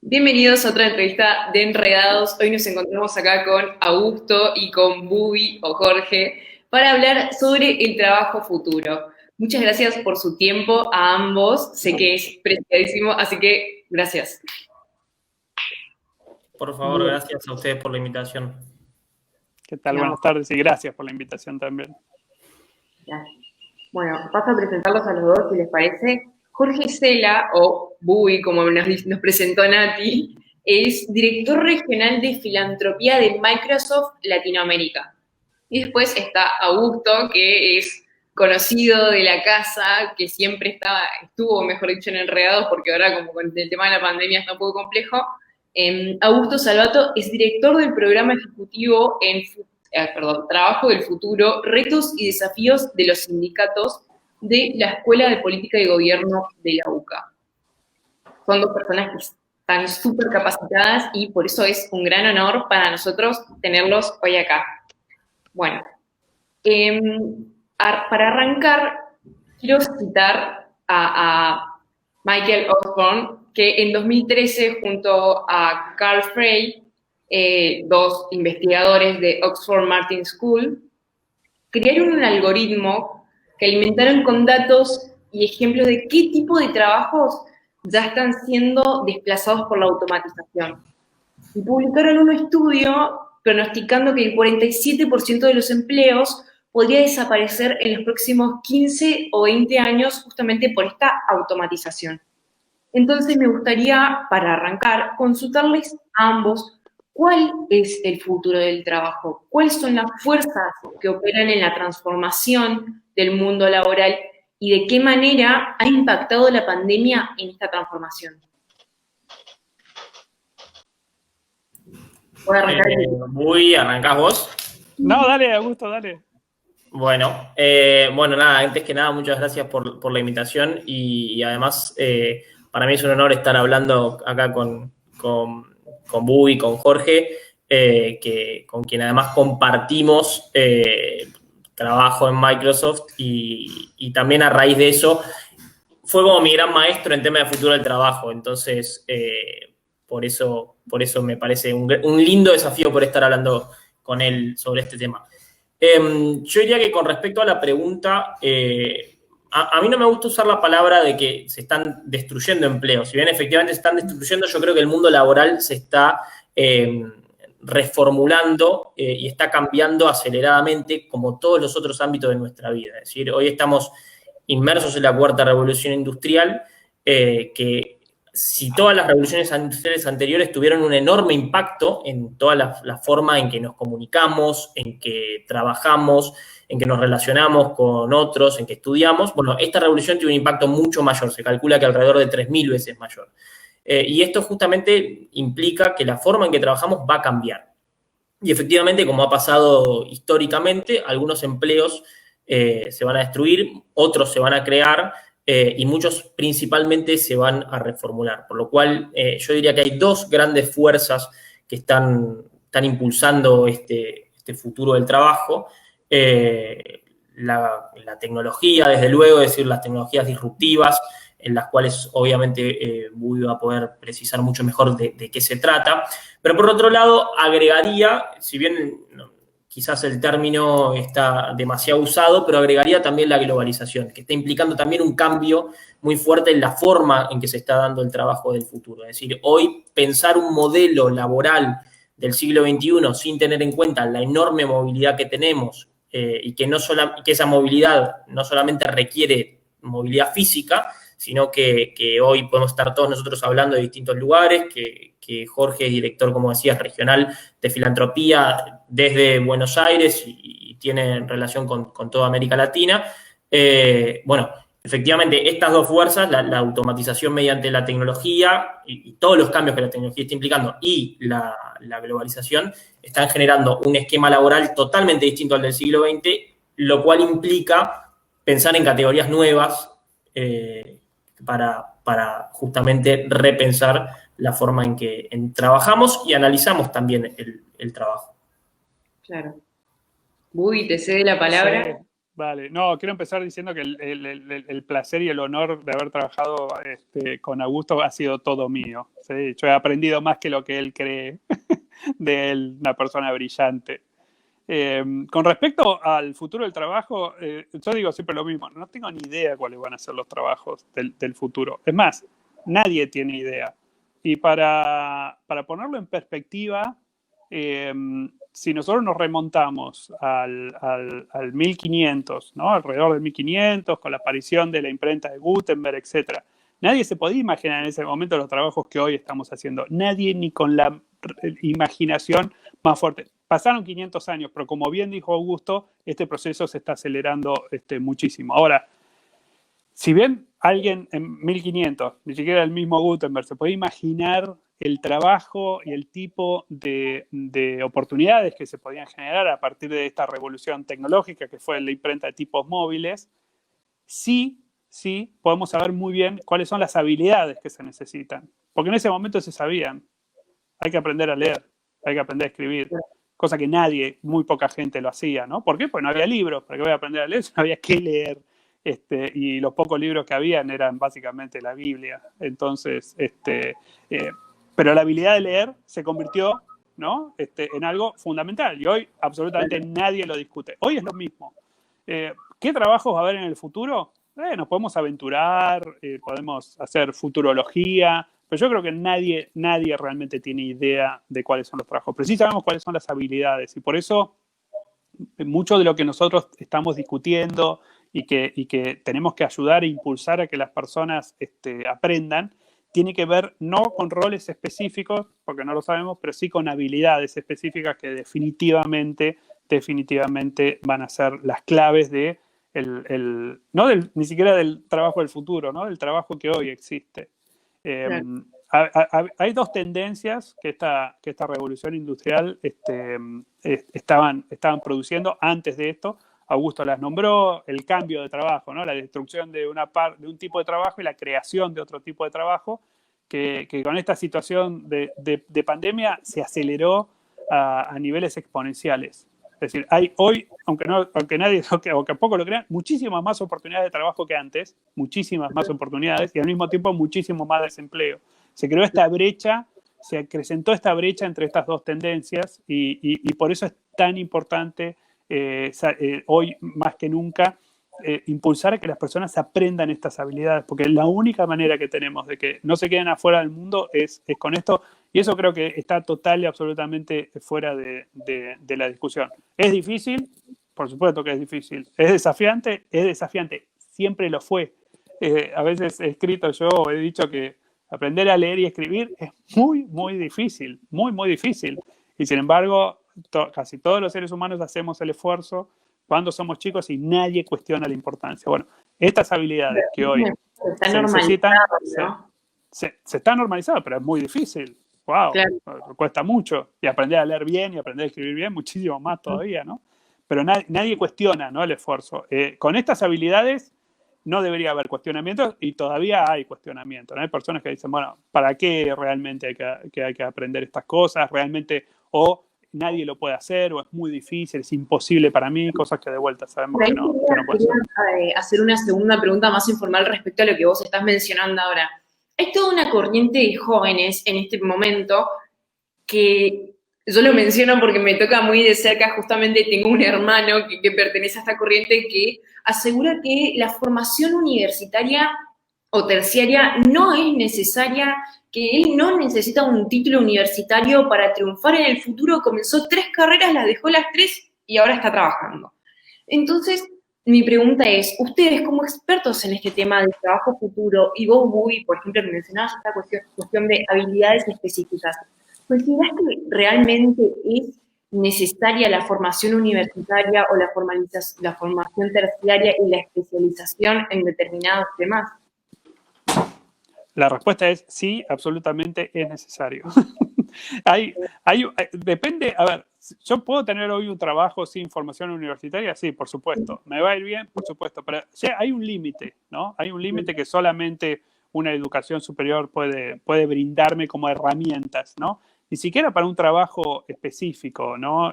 Bienvenidos a otra entrevista de Enredados. Hoy nos encontramos acá con Augusto y con Bubi o Jorge para hablar sobre el trabajo futuro. Muchas gracias por su tiempo a ambos. Sé que es preciadísimo, así que gracias. Por favor, gracias a ustedes por la invitación. ¿Qué tal? No. Buenas tardes y gracias por la invitación también. Gracias. Bueno, paso a presentarlos a los dos, si les parece. Jorge Cela, o Bubi, como nos presentó Nati, es director regional de filantropía de Microsoft Latinoamérica. Y después está Augusto, que es conocido de la casa, que siempre estuvo, mejor dicho, en Enredados, porque ahora como con el tema de la pandemia está un poco complejo. Augusto Salvato es director del programa ejecutivo en Trabajo del Futuro, Retos y Desafíos de los Sindicatos de la Escuela de Política y Gobierno de la UCA. Son dos personas que están súper capacitadas y por eso es un gran honor para nosotros tenerlos hoy acá. Bueno, para arrancar, quiero citar a Michael Osborne, que en 2013, junto a Carl Frey, dos investigadores de Oxford Martin School, crearon un algoritmo que alimentaron con datos y ejemplos de qué tipo de trabajos ya están siendo desplazados por la automatización. Y publicaron un estudio pronosticando que el 47% de los empleos podría desaparecer en los próximos 15 o 20 años justamente por esta automatización. Entonces me gustaría, para arrancar, consultarles a ambos cuál es el futuro del trabajo, cuáles son las fuerzas que operan en la transformación del mundo laboral y de qué manera ha impactado la pandemia en esta transformación. ¿Arrancás vos? No, dale, Augusto, dale. Bueno, nada, antes que nada, muchas gracias por la invitación y además para mí es un honor estar hablando acá con Bubi, con Jorge, con quien además compartimos trabajo en Microsoft y también a raíz de eso fue como mi gran maestro en tema de futuro del trabajo. Entonces, por eso me parece un lindo desafío por estar hablando con él sobre este tema. Yo diría que con respecto a la pregunta, a mí no me gusta usar la palabra de que se están destruyendo empleos. Si bien efectivamente se están destruyendo, yo creo que el mundo laboral se está reformulando y está cambiando aceleradamente como todos los otros ámbitos de nuestra vida. Es decir, hoy estamos inmersos en la cuarta revolución industrial, que si todas las revoluciones industriales anteriores tuvieron un enorme impacto en toda la forma en que nos comunicamos, en que trabajamos, en que nos relacionamos con otros, en que estudiamos, bueno, esta revolución tiene un impacto mucho mayor, se calcula que alrededor de 3.000 veces mayor. Y esto justamente implica que la forma en que trabajamos va a cambiar. Y efectivamente, como ha pasado históricamente, algunos empleos se van a destruir, otros se van a crear, y muchos principalmente se van a reformular. Por lo cual, yo diría que hay dos grandes fuerzas que están impulsando este futuro del trabajo. La tecnología, desde luego, es decir, las tecnologías disruptivas, en las cuales obviamente Bubi va a poder precisar mucho mejor de qué se trata. Pero por otro lado, agregaría, si bien quizás el término está demasiado usado, pero agregaría también la globalización, que está implicando también un cambio muy fuerte en la forma en que se está dando el trabajo del futuro. Es decir, hoy pensar un modelo laboral del siglo XXI sin tener en cuenta la enorme movilidad que tenemos y que esa movilidad no solamente requiere movilidad física, sino que hoy podemos estar todos nosotros hablando de distintos lugares, que Jorge es director, como decías, regional de filantropía desde Buenos Aires y tiene relación con toda América Latina. Bueno, efectivamente, estas dos fuerzas, la automatización mediante la tecnología y todos los cambios que la tecnología está implicando y la globalización, están generando un esquema laboral totalmente distinto al del siglo XX, lo cual implica pensar en categorías nuevas para justamente repensar la forma en que trabajamos y analizamos también el trabajo. Claro. Bubi, te cede la palabra. Sí. Vale, no, quiero empezar diciendo que el placer y el honor de haber trabajado con Augusto ha sido todo mío. ¿Sí? Yo he aprendido más que lo que él cree de él, una persona brillante. Con respecto al futuro del trabajo, yo digo siempre lo mismo, no tengo ni idea cuáles van a ser los trabajos del futuro. Es más, nadie tiene idea. Y para ponerlo en perspectiva, si nosotros nos remontamos al 1500, ¿no? Alrededor del 1500, con la aparición de la imprenta de Gutenberg, etc., nadie se podía imaginar en ese momento los trabajos que hoy estamos haciendo. Nadie, ni con la imaginación más fuerte. Pasaron 500 años, pero como bien dijo Augusto, este proceso se está acelerando muchísimo. Ahora, si bien alguien en 1500, ni siquiera el mismo Gutenberg, se puede imaginar el trabajo y el tipo de oportunidades que se podían generar a partir de esta revolución tecnológica que fue la imprenta de tipos móviles, sí podemos saber muy bien cuáles son las habilidades que se necesitan. Porque en ese momento se sabían. Hay que aprender a leer, hay que aprender a escribir, cosa que nadie, muy poca gente lo hacía, ¿no? ¿Por qué? Pues no había libros. ¿Para qué voy a aprender a leer? No había que leer. Y los pocos libros que habían eran básicamente la Biblia. Entonces, pero la habilidad de leer se convirtió, ¿no? En algo fundamental. Y hoy absolutamente nadie lo discute. Hoy es lo mismo. ¿Qué trabajos va a haber en el futuro? Nos podemos aventurar, podemos hacer futurología, pero yo creo que nadie realmente tiene idea de cuáles son los trabajos. Pero sí sabemos cuáles son las habilidades. Y por eso mucho de lo que nosotros estamos discutiendo y que tenemos que ayudar e impulsar a que las personas aprendan, tiene que ver no con roles específicos, porque no lo sabemos, pero sí con habilidades específicas que definitivamente van a ser las claves de ni siquiera del trabajo del futuro, ¿no? Del trabajo que hoy existe. Hay dos tendencias que esta revolución industrial estaban produciendo antes de esto. Augusto las nombró: el cambio de trabajo, ¿no? La destrucción de un tipo de trabajo y la creación de otro tipo de trabajo, que con esta situación de pandemia se aceleró a niveles exponenciales. Es decir, hay hoy, aunque poco lo crean, muchísimas más oportunidades de trabajo que antes, muchísimas más oportunidades, y al mismo tiempo muchísimo más desempleo. Se creó esta brecha, se acrecentó esta brecha entre estas dos tendencias, y por eso es tan importante hoy más que nunca impulsar a que las personas aprendan estas habilidades, porque la única manera que tenemos de que no se queden afuera del mundo es con esto, y eso creo que está total y absolutamente fuera de la discusión. ¿Es difícil? Por supuesto que es difícil. ¿Es desafiante? Es desafiante. Siempre lo fue. A veces he escrito yo, he dicho que aprender a leer y escribir es muy, muy difícil, muy, muy difícil. Y sin embargo, casi todos los seres humanos hacemos el esfuerzo cuando somos chicos y nadie cuestiona la importancia. Bueno, estas habilidades que hoy se necesitan, ¿no? se están normalizadas, pero es muy difícil. ¡Wow! Claro. Cuesta mucho. Y aprender a leer bien y aprender a escribir bien, muchísimo más todavía, ¿no? Pero nadie cuestiona, ¿no?, el esfuerzo. Con estas habilidades no debería haber cuestionamientos, y todavía hay cuestionamientos, ¿no? Hay personas que dicen, bueno, ¿para qué realmente hay que aprender estas cosas? Realmente, o nadie lo puede hacer, o es muy difícil, es imposible para mí, cosas que de vuelta sabemos que no puede ser. Hacer una segunda pregunta más informal respecto a lo que vos estás mencionando ahora. Hay toda una corriente de jóvenes en este momento que yo lo menciono porque me toca muy de cerca. Justamente tengo un hermano que pertenece a esta corriente que asegura que la formación universitaria o terciaria no es necesaria, que él no necesita un título universitario para triunfar en el futuro. Comenzó 3 carreras, las dejó las 3 y ahora está trabajando. Entonces, mi pregunta es, ustedes como expertos en este tema del trabajo futuro, y vos, Bui, por ejemplo, que mencionabas esta cuestión de habilidades específicas, ¿considerás que realmente es necesaria la formación universitaria o la formación terciaria y la especialización en determinados temas? La respuesta es sí, absolutamente es necesario. Depende, a ver, ¿yo puedo tener hoy un trabajo sin formación universitaria? Sí, por supuesto. ¿Me va a ir bien? Por supuesto. Pero hay un límite, ¿no? Hay un límite que solamente una educación superior puede brindarme como herramientas, ¿no? Ni siquiera para un trabajo específico, ¿no?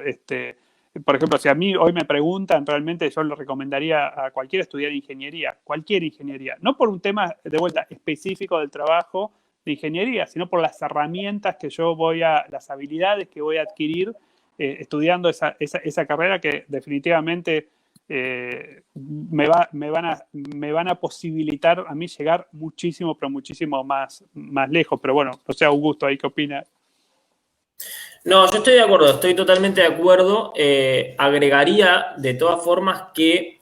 por ejemplo, si a mí hoy me preguntan, realmente yo le recomendaría a cualquiera estudiar ingeniería, cualquier ingeniería, no por un tema, de vuelta, específico del trabajo de ingeniería, sino por las herramientas que las habilidades que voy a adquirir estudiando esa carrera que definitivamente me van a posibilitar a mí llegar muchísimo, pero muchísimo más lejos. Pero bueno, no sé, Augusto, ¿ahí qué opina? No, yo estoy de acuerdo, estoy totalmente de acuerdo. Agregaría de todas formas que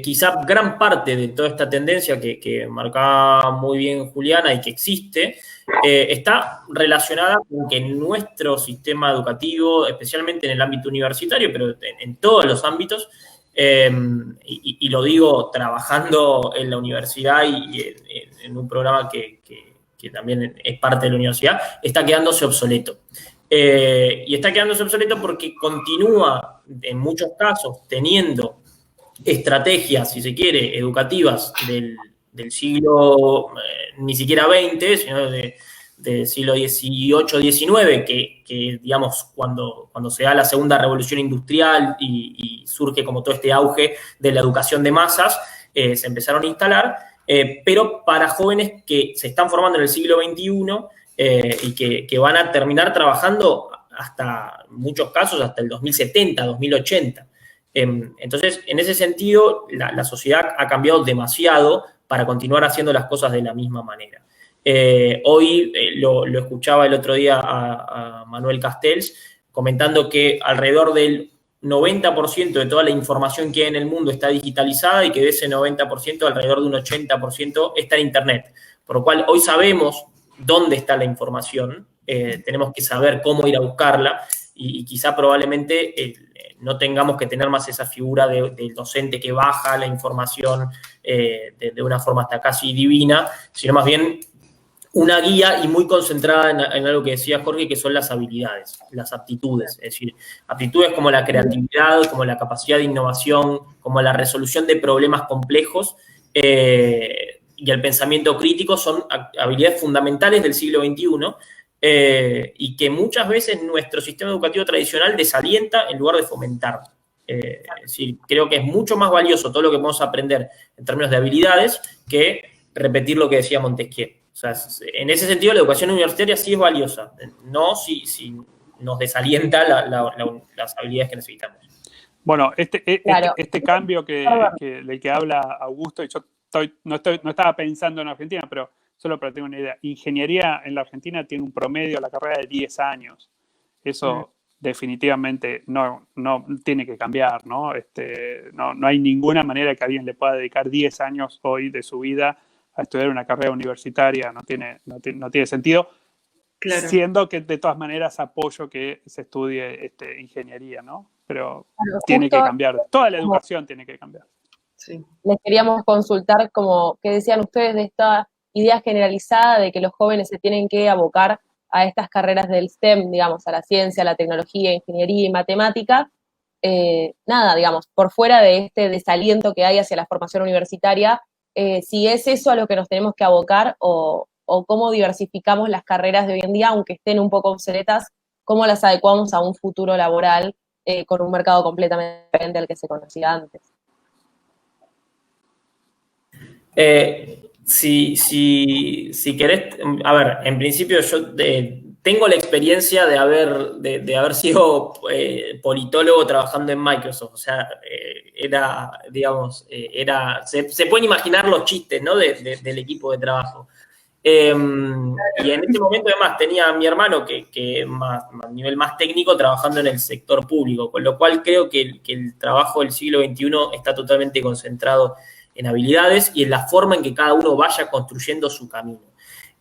quizá gran parte de toda esta tendencia que marcaba muy bien Juliana y que existe, está relacionada con que nuestro sistema educativo, especialmente en el ámbito universitario, pero en todos los ámbitos, y lo digo trabajando en la universidad y en un programa que también es parte de la universidad, está quedándose obsoleto. Y está quedándose obsoleto porque continúa, en muchos casos, teniendo estrategias, si se quiere, educativas del siglo ni siquiera XX, sino del siglo XVIII, XIX, que digamos, cuando se da la segunda revolución industrial y surge como todo este auge de la educación de masas, se empezaron a instalar, pero para jóvenes que se están formando en el siglo XXI, y que van a terminar trabajando hasta, en muchos casos, hasta el 2070, 2080. Entonces, en ese sentido, la sociedad ha cambiado demasiado para continuar haciendo las cosas de la misma manera. Hoy lo escuchaba el otro día a Manuel Castells comentando que alrededor del 90% de toda la información que hay en el mundo está digitalizada y que de ese 90%, alrededor de un 80% está en Internet. Por lo cual, hoy sabemos dónde está la información, tenemos que saber cómo ir a buscarla y quizá probablemente no tengamos que tener más esa figura del docente que baja la información de una forma hasta casi divina, sino más bien una guía y muy concentrada en algo que decía Jorge, que son las habilidades, las aptitudes. Es decir, aptitudes como la creatividad, como la capacidad de innovación, como la resolución de problemas complejos, y el pensamiento crítico son habilidades fundamentales del siglo XXI, y que muchas veces nuestro sistema educativo tradicional desalienta en lugar de fomentar. Es decir, creo que es mucho más valioso todo lo que podemos aprender en términos de habilidades que repetir lo que decía Montesquieu. O sea, en ese sentido la educación universitaria sí es valiosa, no si nos desalienta las habilidades que necesitamos. Bueno, Claro. este cambio del que habla Augusto, y yo no estaba pensando en Argentina, pero solo para tener una idea, ingeniería en la Argentina tiene un promedio, la carrera de 10 años. Eso definitivamente no tiene que cambiar, ¿no? No hay ninguna manera que alguien le pueda dedicar 10 años hoy de su vida a estudiar una carrera universitaria, no tiene sentido. Claro. Siendo que de todas maneras apoyo que se estudie ingeniería, ¿no? Pero claro, tiene que cambiar, toda la educación tiene que cambiar. Sí. Les queríamos consultar como qué decían ustedes de esta idea generalizada de que los jóvenes se tienen que abocar a estas carreras del STEM, digamos, a la ciencia, la tecnología, ingeniería y matemática. Nada, digamos, por fuera de este desaliento que hay hacia la formación universitaria, si es eso a lo que nos tenemos que abocar o cómo diversificamos las carreras de hoy en día, aunque estén un poco obsoletas, cómo las adecuamos a un futuro laboral con un mercado completamente diferente al que se conocía antes. Si querés, a ver, en principio yo tengo la experiencia de haber sido politólogo trabajando en Microsoft, o sea, se pueden imaginar los chistes, ¿no? del equipo de trabajo. Y en ese momento además tenía a mi hermano que a nivel más técnico trabajando en el sector público, con lo cual creo que el trabajo del siglo XXI está totalmente concentrado en habilidades y en la forma en que cada uno vaya construyendo su camino.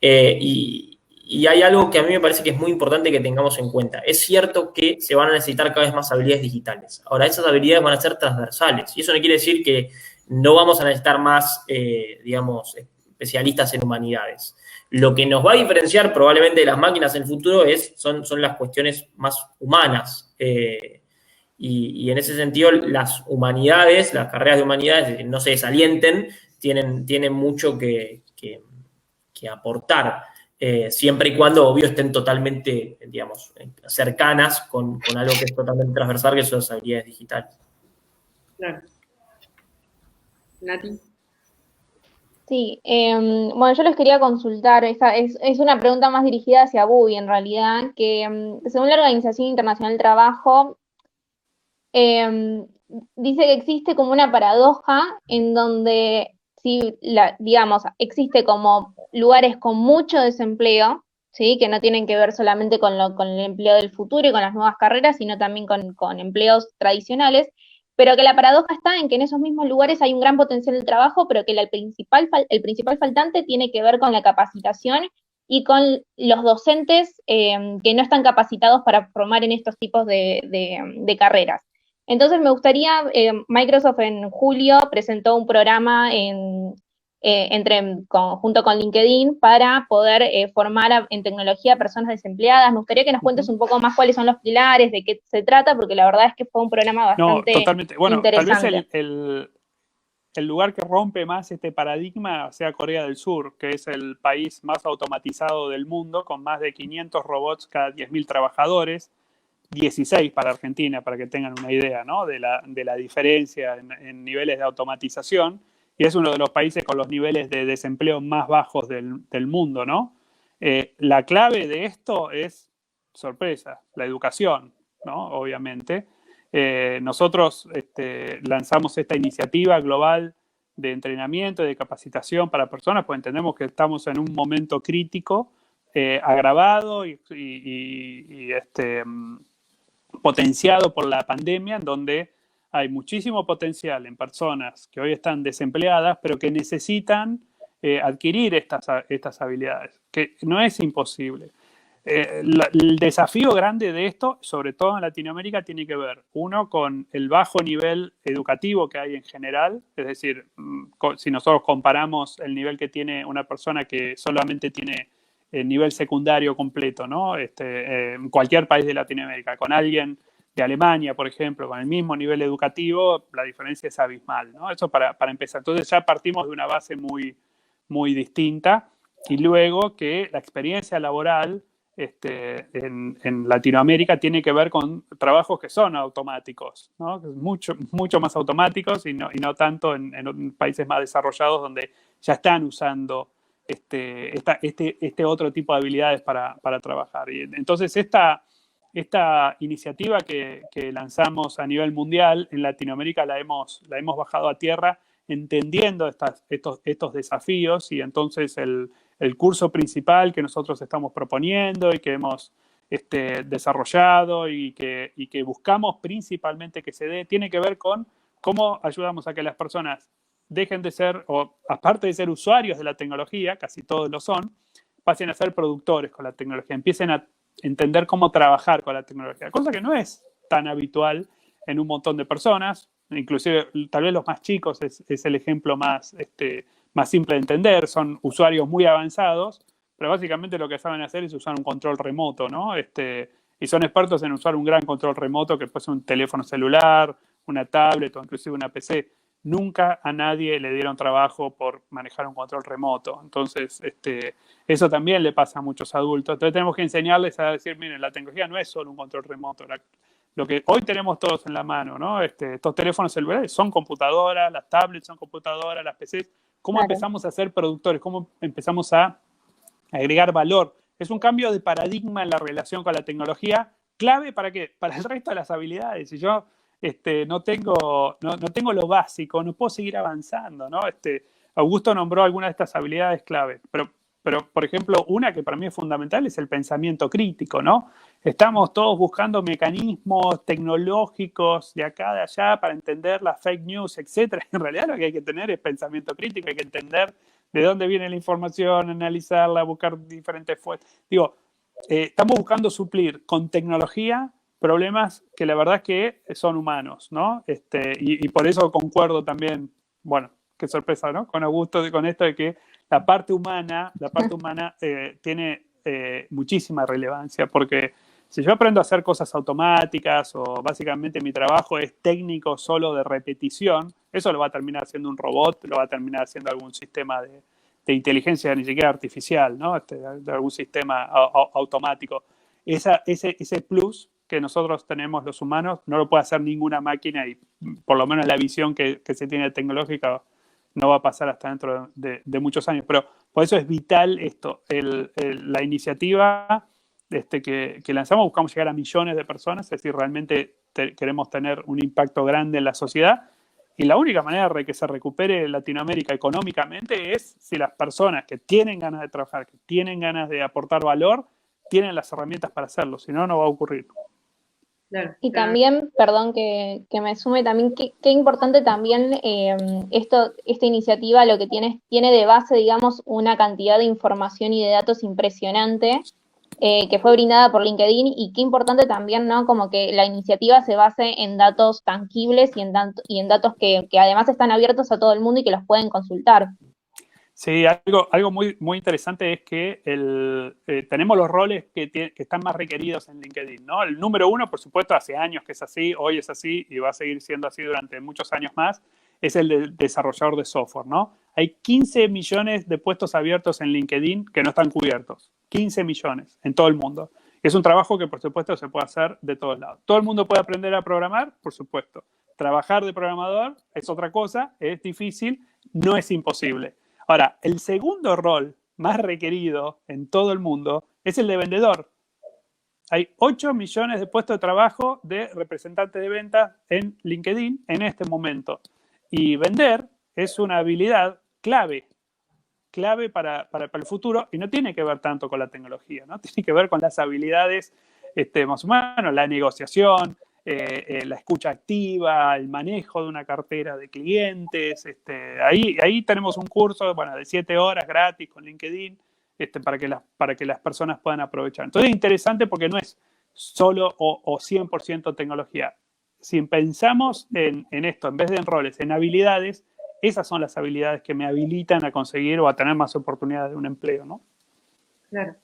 Y hay algo que a mí me parece que es muy importante que tengamos en cuenta. Es cierto que se van a necesitar cada vez más habilidades digitales. Ahora, esas habilidades van a ser transversales y eso no quiere decir que no vamos a necesitar más, digamos, especialistas en humanidades. Lo que nos va a diferenciar probablemente de las máquinas en el futuro son las cuestiones más humanas. Y en ese sentido, las humanidades, las carreras de humanidades, no se desalienten, tienen mucho que aportar. siempre y cuando, obvio, estén totalmente, digamos, cercanas con algo que es totalmente transversal, que son las habilidades digitales. Claro. Nati. Sí, bueno, yo les quería consultar, esta es una pregunta más dirigida hacia Bubi en realidad, que según la Organización Internacional del Trabajo, dice que existe como una paradoja en donde, si digamos, existe como lugares con mucho desempleo, ¿sí? Que no tienen que ver solamente con el empleo del futuro y con las nuevas carreras, sino también con empleos tradicionales, pero que la paradoja está en que en esos mismos lugares hay un gran potencial de trabajo, pero que el principal faltante tiene que ver con la capacitación y con los docentes que no están capacitados para formar en estos tipos de carreras. Entonces me gustaría, Microsoft en julio presentó un programa junto con LinkedIn para poder formar en tecnología a personas desempleadas. Me gustaría que nos cuentes un poco más cuáles son los pilares, de qué se trata, porque la verdad es que fue un programa bastante totalmente. Bueno, interesante. Tal vez el lugar que rompe más este paradigma sea Corea del Sur, que es el país más automatizado del mundo, con más de 500 robots cada 10.000 trabajadores, 16 para Argentina, para que tengan una idea, ¿no? de la diferencia en niveles de automatización, y es uno de los países con los niveles de desempleo más bajos del mundo, ¿no? La clave de esto es, sorpresa, la educación, ¿no? Obviamente. Nosotros lanzamos esta iniciativa global de entrenamiento y de capacitación para personas, pues entendemos que estamos en un momento crítico, agravado y potenciado por la pandemia, en donde hay muchísimo potencial en personas que hoy están desempleadas, pero que necesitan adquirir estas habilidades, que no es imposible. El desafío grande de esto, sobre todo en Latinoamérica, tiene que ver, uno, con el bajo nivel educativo que hay en general, es decir, si nosotros comparamos el nivel que tiene una persona que solamente tiene el nivel secundario completo, ¿no? En cualquier país de Latinoamérica, con alguien de Alemania, por ejemplo, con el mismo nivel educativo, la diferencia es abismal, ¿no? Eso para empezar. Entonces ya partimos de una base muy, muy distinta, y luego que la experiencia laboral en Latinoamérica tiene que ver con trabajos que son automáticos, ¿no? Mucho más automáticos y no tanto en países más desarrollados donde ya están usando este otro tipo de habilidades para trabajar. Y entonces esta iniciativa que lanzamos a nivel mundial en Latinoamérica la hemos bajado a tierra entendiendo estos desafíos, y entonces el curso principal que nosotros estamos proponiendo y que hemos desarrollado y que buscamos principalmente que se dé, tiene que ver con cómo ayudamos a que las personas dejen de ser, o aparte de ser usuarios de la tecnología, casi todos lo son, pasen a ser productores con la tecnología, empiecen a entender cómo trabajar con la tecnología, cosa que no es tan habitual en un montón de personas, inclusive tal vez los más chicos es el ejemplo más simple de entender, son usuarios muy avanzados, pero básicamente lo que saben hacer es usar un control remoto, ¿no? Y son expertos en usar un gran control remoto que puede ser un teléfono celular, una tablet o inclusive una PC. Nunca a nadie le dieron trabajo por manejar un control remoto. Entonces, eso también le pasa a muchos adultos. Entonces tenemos que enseñarles a decir, miren, la tecnología no es solo un control remoto. Lo que hoy tenemos todos en la mano, ¿no? Estos teléfonos celulares son computadoras, las tablets son computadoras, las PCs. ¿Cómo empezamos a ser productores? ¿Cómo empezamos a agregar valor? Es un cambio de paradigma en la relación con la tecnología, clave ¿para qué? Para el resto de las habilidades. Si yo no tengo lo básico, no puedo seguir avanzando, ¿no? Augusto nombró algunas de estas habilidades clave, pero, por ejemplo, una que para mí es fundamental es el pensamiento crítico, ¿no? Estamos todos buscando mecanismos tecnológicos de acá, de allá, para entender las fake news, etcétera. En realidad lo que hay que tener es pensamiento crítico, hay que entender de dónde viene la información, analizarla, buscar diferentes fuentes. Digo, estamos buscando suplir con tecnología problemas que la verdad es que son humanos, ¿no? Y por eso concuerdo también, bueno, qué sorpresa, ¿no? Con Augusto, con esto de que la parte humana tiene muchísima relevancia, porque si yo aprendo a hacer cosas automáticas o básicamente mi trabajo es técnico solo de repetición, eso lo va a terminar haciendo un robot, lo va a terminar haciendo algún sistema inteligencia ni siquiera artificial, ¿no? De algún sistema automático. Ese plus que nosotros tenemos los humanos no lo puede hacer ninguna máquina y por lo menos la visión que se tiene tecnológica no va a pasar hasta dentro de muchos años. Pero por eso es vital esto, la iniciativa que lanzamos. Buscamos llegar a millones de personas, es decir, realmente queremos tener un impacto grande en la sociedad. Y la única manera de que se recupere Latinoamérica económicamente es si las personas que tienen ganas de trabajar, que tienen ganas de aportar valor, tienen las herramientas para hacerlo. Si no, no va a ocurrir. Claro. Y también, perdón que me sume también, qué importante también esta iniciativa lo que tiene de base, digamos, una cantidad de información y de datos impresionante que fue brindada por LinkedIn, y qué importante también, ¿no? Como que la iniciativa se base en datos tangibles y en datos que además están abiertos a todo el mundo y que los pueden consultar. Sí, algo muy, muy interesante es que tenemos los roles que están más requeridos en LinkedIn, ¿no? El número 1, por supuesto, hace años que es así, hoy es así y va a seguir siendo así durante muchos años más, es el de desarrollador de software, ¿no? Hay 15 millones de puestos abiertos en LinkedIn que no están cubiertos. 15 millones en todo el mundo. Es un trabajo que, por supuesto, se puede hacer de todos lados. ¿Todo el mundo puede aprender a programar? Por supuesto. Trabajar de programador es otra cosa, es difícil, no es imposible. Ahora, el segundo rol más requerido en todo el mundo es el de vendedor. Hay 8 millones de puestos de trabajo de representantes de ventas en LinkedIn en este momento. Y vender es una habilidad clave para el futuro, y no tiene que ver tanto con la tecnología, ¿no? Tiene que ver con las habilidades más humanas, la negociación, la escucha activa, el manejo de una cartera de clientes. Ahí tenemos un curso, de 7 horas gratis con LinkedIn, para que las personas puedan aprovechar. Entonces es interesante porque no es solo o 100% tecnología. Si pensamos en esto, en vez de en roles, en habilidades, esas son las habilidades que me habilitan a conseguir o a tener más oportunidades de un empleo, ¿no? Claro.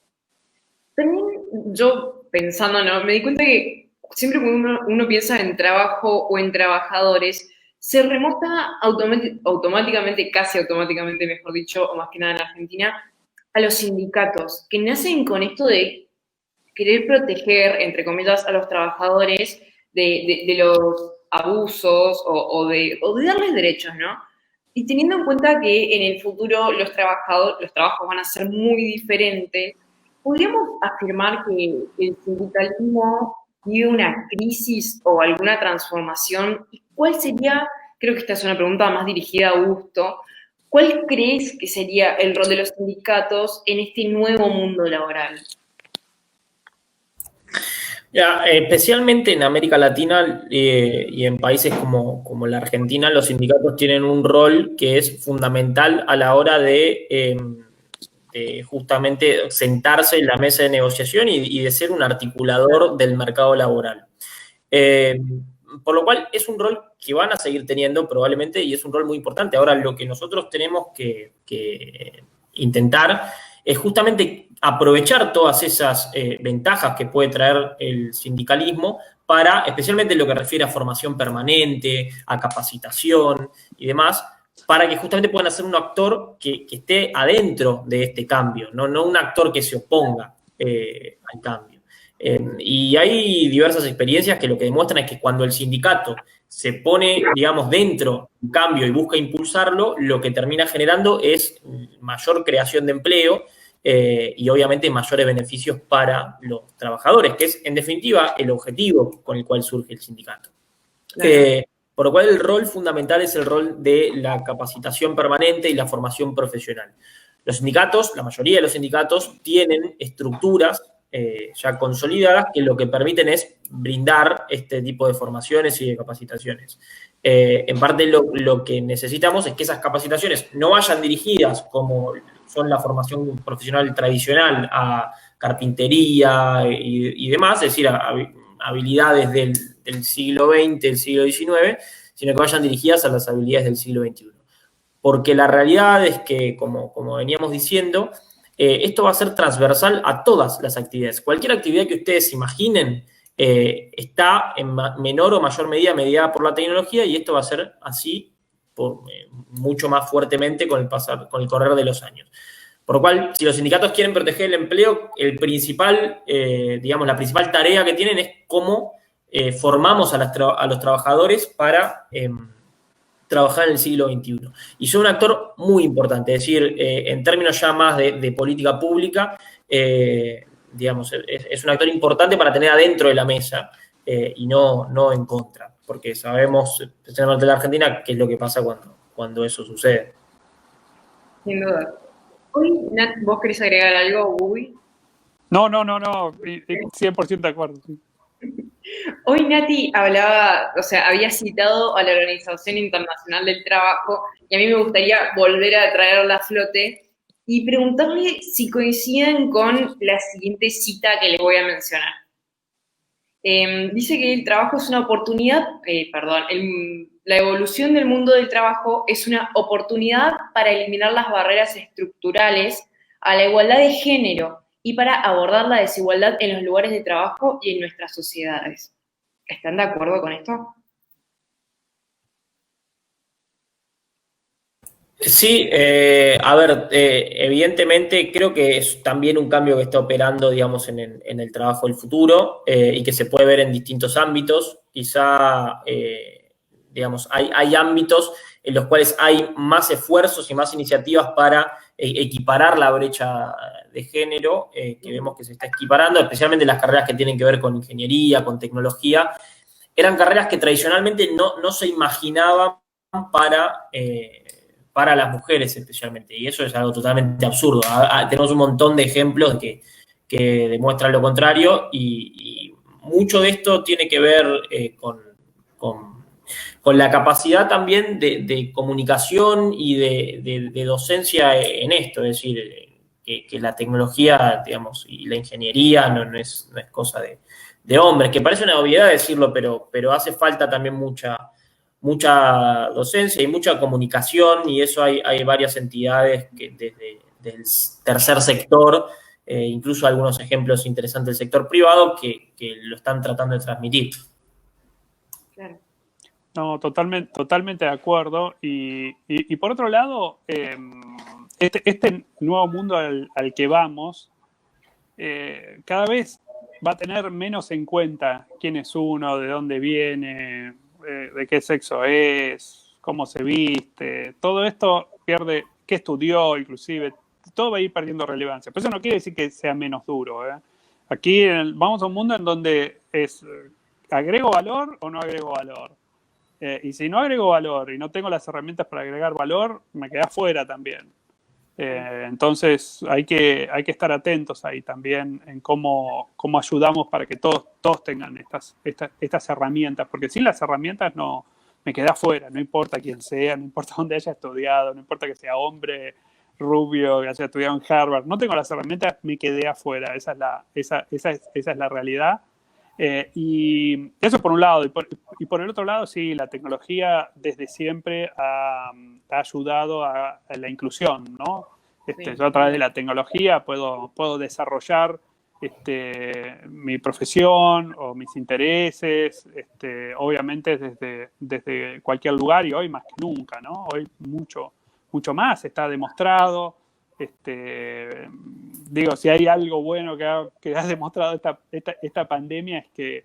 También yo pensando, ¿no? Me di cuenta que siempre cuando uno piensa en trabajo o en trabajadores, se remota automáticamente, casi automáticamente, mejor dicho, o más que nada en Argentina, a los sindicatos, que nacen con esto de querer proteger, entre comillas, a los trabajadores de los abusos o de darles derechos, ¿no? Y teniendo en cuenta que en el futuro los trabajos van a ser muy diferentes, ¿podríamos afirmar que el sindicalismo vive una crisis o alguna transformación? ¿Y cuál sería, creo que esta es una pregunta más dirigida a Augusto, cuál crees que sería el rol de los sindicatos en este nuevo mundo laboral? Ya, especialmente en América Latina y en países como la Argentina, los sindicatos tienen un rol que es fundamental a la hora de justamente sentarse en la mesa de negociación y de ser un articulador del mercado laboral. Por lo cual es un rol que van a seguir teniendo probablemente, y es un rol muy importante. Ahora, lo que nosotros tenemos que intentar es justamente aprovechar todas esas ventajas que puede traer el sindicalismo para, especialmente en lo que refiere a formación permanente, a capacitación y demás, para que justamente puedan ser un actor que esté adentro de este cambio, no un actor que se oponga al cambio. Y hay diversas experiencias que lo que demuestran es que cuando el sindicato se pone, digamos, dentro de un cambio y busca impulsarlo, lo que termina generando es mayor creación de empleo y obviamente mayores beneficios para los trabajadores, que es en definitiva el objetivo con el cual surge el sindicato. Claro. Por lo cual el rol fundamental es el rol de la capacitación permanente y la formación profesional. Los sindicatos, la mayoría de los sindicatos, tienen estructuras ya consolidadas que lo que permiten es brindar este tipo de formaciones y de capacitaciones. En parte lo que necesitamos es que esas capacitaciones no vayan dirigidas como son la formación profesional tradicional a carpintería y demás, es decir, a habilidades del siglo XX, del siglo XIX, sino que vayan dirigidas a las habilidades del siglo XXI. Porque la realidad es que, como veníamos diciendo, esto va a ser transversal a todas las actividades. Cualquier actividad que ustedes imaginen está en menor o mayor medida mediada por la tecnología, y esto va a ser así mucho más fuertemente con el correr de los años. Por lo cual, si los sindicatos quieren proteger el empleo, la principal tarea que tienen es cómo formamos a los trabajadores para trabajar en el siglo XXI. Y son un actor muy importante, es decir, en términos ya más de política pública, es un actor importante para tener adentro de la mesa y no en contra, porque sabemos, especialmente en la Argentina, qué es lo que pasa cuando eso sucede. Sin duda. Hoy, Nat, ¿vos querés agregar algo, Uy? No, 100% de acuerdo. Hoy Nati había citado a la Organización Internacional del Trabajo y a mí me gustaría volver a traerla a flote y preguntarle si coinciden con la siguiente cita que les voy a mencionar. Dice que el trabajo es una oportunidad, la evolución del mundo del trabajo es una oportunidad para eliminar las barreras estructurales a la igualdad de género y para abordar la desigualdad en los lugares de trabajo y en nuestras sociedades. ¿Están de acuerdo con esto? Sí, evidentemente creo que es también un cambio que está operando, digamos, en el trabajo del futuro y que se puede ver en distintos ámbitos. Quizá, hay ámbitos en los cuales hay más esfuerzos y más iniciativas para equiparar la brecha de género, que vemos que se está equiparando, especialmente las carreras que tienen que ver con ingeniería, con tecnología. Eran carreras que tradicionalmente no se imaginaban para las mujeres especialmente, y eso es algo totalmente absurdo. Tenemos un montón de ejemplos que demuestran lo contrario, y mucho de esto tiene que ver con la capacidad también de comunicación y de docencia en esto, es decir, que la tecnología, digamos, y la ingeniería no es cosa de hombres, que parece una obviedad decirlo, pero hace falta también mucha docencia y mucha comunicación, y eso hay varias entidades que desde el tercer sector, incluso algunos ejemplos interesantes del sector privado, que lo están tratando de transmitir. Claro. No, totalmente de acuerdo. Y por otro lado, este nuevo mundo al que vamos, cada vez va a tener menos en cuenta quién es uno, de dónde viene, de qué sexo es, cómo se viste. Todo esto pierde, qué estudió inclusive, todo va a ir perdiendo relevancia. Pero eso no quiere decir que sea menos duro. Aquí vamos a un mundo en donde es, ¿agrego valor o no agrego valor? Y si no agrego valor y no tengo las herramientas para agregar valor, me queda fuera también. Entonces hay que estar atentos ahí también en cómo ayudamos para que todos tengan estas herramientas, porque sin las herramientas no me queda fuera, no importa quién sea, no importa dónde haya estudiado, no importa que sea hombre, rubio, que haya estudiado en Harvard, no tengo las herramientas, me quedé afuera, esa es la realidad. Y eso por un lado, y por el otro lado, sí, la tecnología desde siempre ha ayudado a la inclusión, ¿no? Sí. Yo a través de la tecnología puedo desarrollar mi profesión o mis intereses, obviamente desde cualquier lugar, y hoy más que nunca, ¿no? Hoy mucho más está demostrado. Digo, si hay algo bueno que ha demostrado esta pandemia es que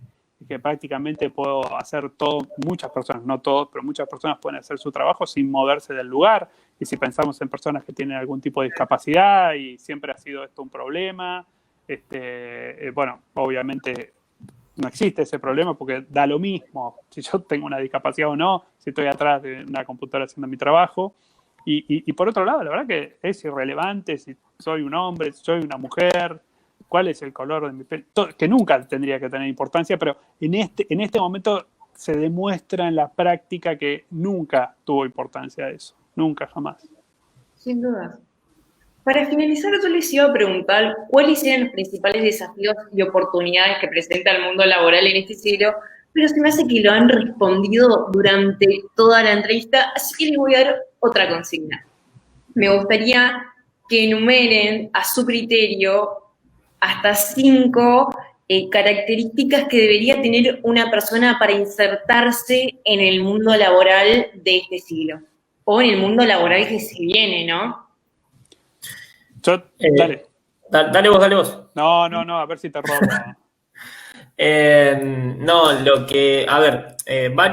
prácticamente puedo hacer todo, muchas personas, no todos, pero muchas personas pueden hacer su trabajo sin moverse del lugar. Y si pensamos en personas que tienen algún tipo de discapacidad, y siempre ha sido esto un problema, bueno, obviamente no existe ese problema porque da lo mismo si yo tengo una discapacidad o no, si estoy atrás de una computadora haciendo mi trabajo. Y por otro lado, la verdad que es irrelevante si soy un hombre, si soy una mujer, cuál es el color de mi pelo, que nunca tendría que tener importancia, pero en este momento se demuestra en la práctica que nunca tuvo importancia eso, nunca, jamás. Sin duda. Para finalizar, yo les iba a preguntar cuáles eran los principales desafíos y oportunidades que presenta el mundo laboral en este siglo, pero se me hace que lo han respondido durante toda la entrevista, así que les voy a dar otra consigna. Me gustaría que enumeren a su criterio hasta 5 características que debería tener una persona para insertarse en el mundo laboral de este siglo. o en el mundo laboral que se viene, ¿no? Dale. Dale vos. No, a ver si te robo.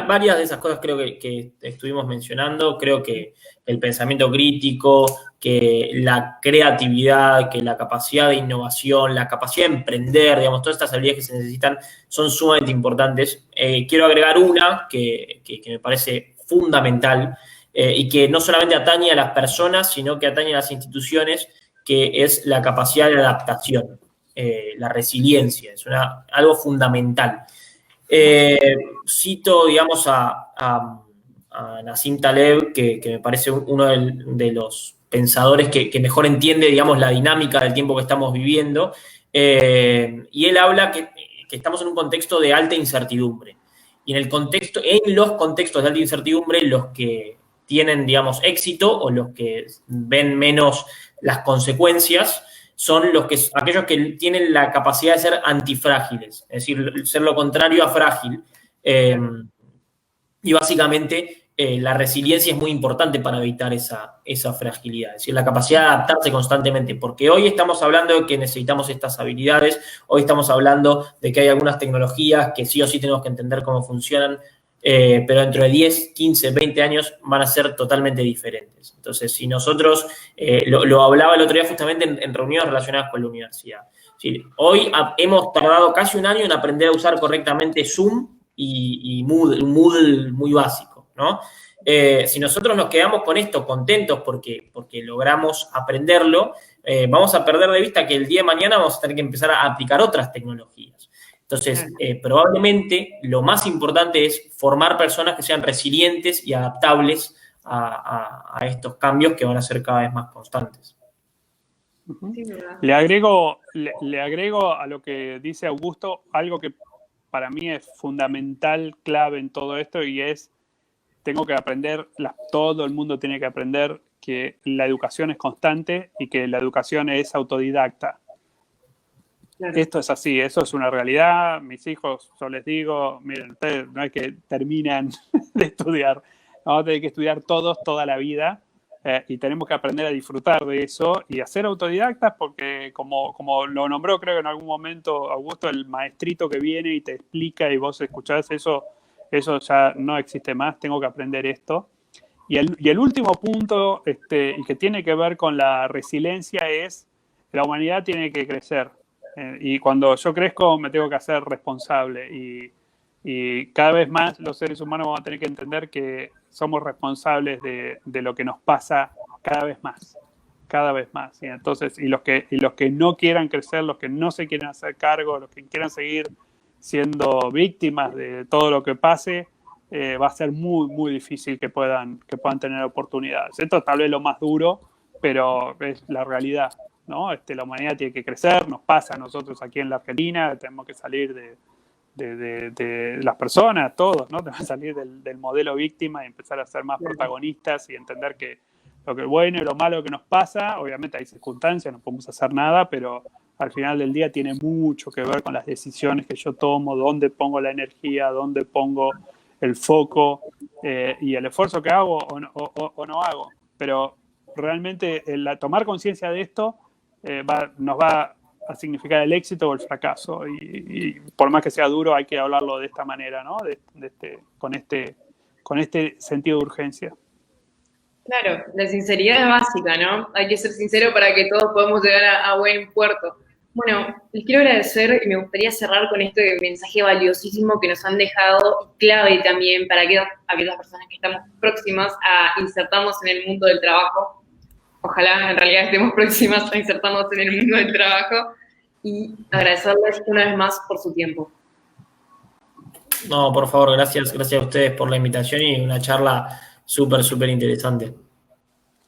Varias de esas cosas creo que estuvimos mencionando. Creo que el pensamiento crítico, que la creatividad, que la capacidad de innovación, la capacidad de emprender, digamos, todas estas habilidades que se necesitan son sumamente importantes. Quiero agregar una que me parece fundamental y que no solamente atañe a las personas, sino que atañe a las instituciones, que es la capacidad de adaptación. La resiliencia, es algo fundamental. Cito, digamos, a Nassim Taleb, que me parece uno de los pensadores que mejor entiende, digamos, la dinámica del tiempo que estamos viviendo, y él habla que estamos en un contexto de alta incertidumbre. Y en los contextos de alta incertidumbre, los que tienen, digamos, éxito o los que ven menos las consecuencias son aquellos que tienen la capacidad de ser antifrágiles, es decir, ser lo contrario a frágil. Y básicamente la resiliencia es muy importante para evitar esa fragilidad, es decir, la capacidad de adaptarse constantemente, porque hoy estamos hablando de que necesitamos estas habilidades, hoy estamos hablando de que hay algunas tecnologías que sí o sí tenemos que entender cómo funcionan, pero dentro de 10, 15, 20 años van a ser totalmente diferentes. Entonces, si nosotros, lo hablaba el otro día justamente en reuniones relacionadas con la universidad, ¿sí? Hoy hemos tardado casi un año en aprender a usar correctamente Zoom y Moodle, un Moodle muy básico, ¿no? Si nosotros nos quedamos con esto contentos porque logramos aprenderlo, vamos a perder de vista que el día de mañana vamos a tener que empezar a aplicar otras tecnologías. Entonces, probablemente lo más importante es formar personas que sean resilientes y adaptables a estos cambios que van a ser cada vez más constantes. Sí, le agrego a lo que dice Augusto algo que para mí es fundamental, clave en todo esto, y es, tengo que aprender, todo el mundo tiene que aprender que la educación es constante y que la educación es autodidacta. Claro. Esto es así, eso es una realidad. Mis hijos, yo les digo, miren, ustedes no es que terminan de estudiar, vamos a tener que estudiar todos toda la vida, y tenemos que aprender a disfrutar de eso y a ser autodidactas, porque como lo nombró creo que en algún momento Augusto, el maestrito que viene y te explica y vos escuchás eso ya no existe más, tengo que aprender esto. Y el último punto, y que tiene que ver con la resiliencia, es la humanidad tiene que crecer. Y cuando yo crezco me tengo que hacer responsable, y cada vez más los seres humanos vamos a tener que entender que somos responsables de lo que nos pasa cada vez más. Y entonces, los que no quieran crecer, los que no se quieren hacer cargo, los que quieran seguir siendo víctimas de todo lo que pase, va a ser muy, muy difícil que puedan tener oportunidades. Esto es tal vez lo más duro, pero es la realidad, ¿no? La humanidad tiene que crecer, nos pasa a nosotros aquí en la Argentina, tenemos que salir de las personas, todos, ¿no? Tenemos que salir del modelo víctima y empezar a ser más protagonistas y entender que lo que es bueno y lo malo que nos pasa, obviamente hay circunstancias, no podemos hacer nada, pero al final del día tiene mucho que ver con las decisiones que yo tomo, dónde pongo la energía, dónde pongo el foco, y el esfuerzo que hago o no hago. Pero realmente tomar conciencia de esto nos va a significar el éxito o el fracaso, y por más que sea duro hay que hablarlo de esta manera, ¿no? Con este sentido de urgencia. Claro, la sinceridad es básica, ¿no? Hay que ser sincero para que todos podamos llegar a buen puerto. Bueno, les quiero agradecer y me gustaría cerrar con este mensaje valiosísimo que nos han dejado, clave también para aquellas personas que estamos próximas a insertarnos en el mundo del trabajo. Ojalá en realidad estemos próximas a insertarnos en el mundo del trabajo, y agradecerles una vez más por su tiempo. No, por favor, gracias a ustedes por la invitación y una charla súper interesante.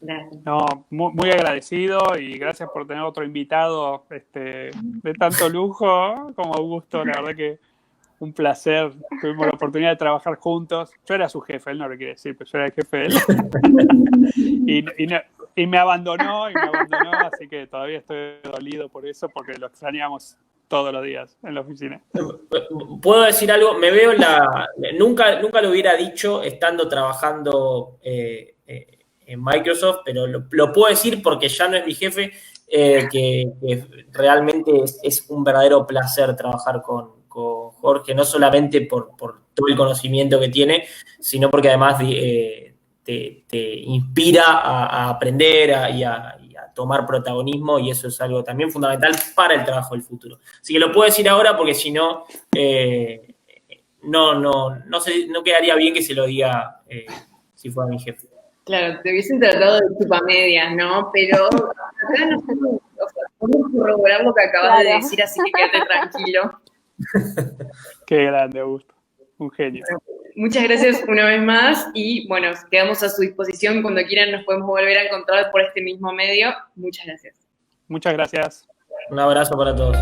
Gracias. No, muy agradecido, y gracias por tener otro invitado de tanto lujo como Augusto. La verdad que un placer. Tuvimos la oportunidad de trabajar juntos. Yo era su jefe, él no lo quiere decir, pero yo era el jefe de él. y me abandonó, así que todavía estoy dolido por eso, porque lo extrañamos todos los días en la oficina. ¿Puedo decir algo? Me veo nunca lo hubiera dicho estando trabajando en Microsoft, pero lo puedo decir porque ya no es mi jefe, que realmente es un verdadero placer trabajar con Jorge, no solamente por todo el conocimiento que tiene, sino porque además te inspira a aprender y a tomar protagonismo, y eso es algo también fundamental para el trabajo del futuro. Así que lo puedo decir ahora porque si no, no quedaría bien que se lo diga si fuera mi jefe. Claro, te hubiesen tratado de chupamedias, ¿no? Pero acá no podemos corroborar lo que acabas de decir, así que quédate tranquilo. Qué grande, Augusto. Un genio. Muchas gracias una vez más y bueno, quedamos a su disposición cuando quieran, nos podemos volver a encontrar por este mismo medio. Muchas gracias. Muchas gracias. Un abrazo para todos.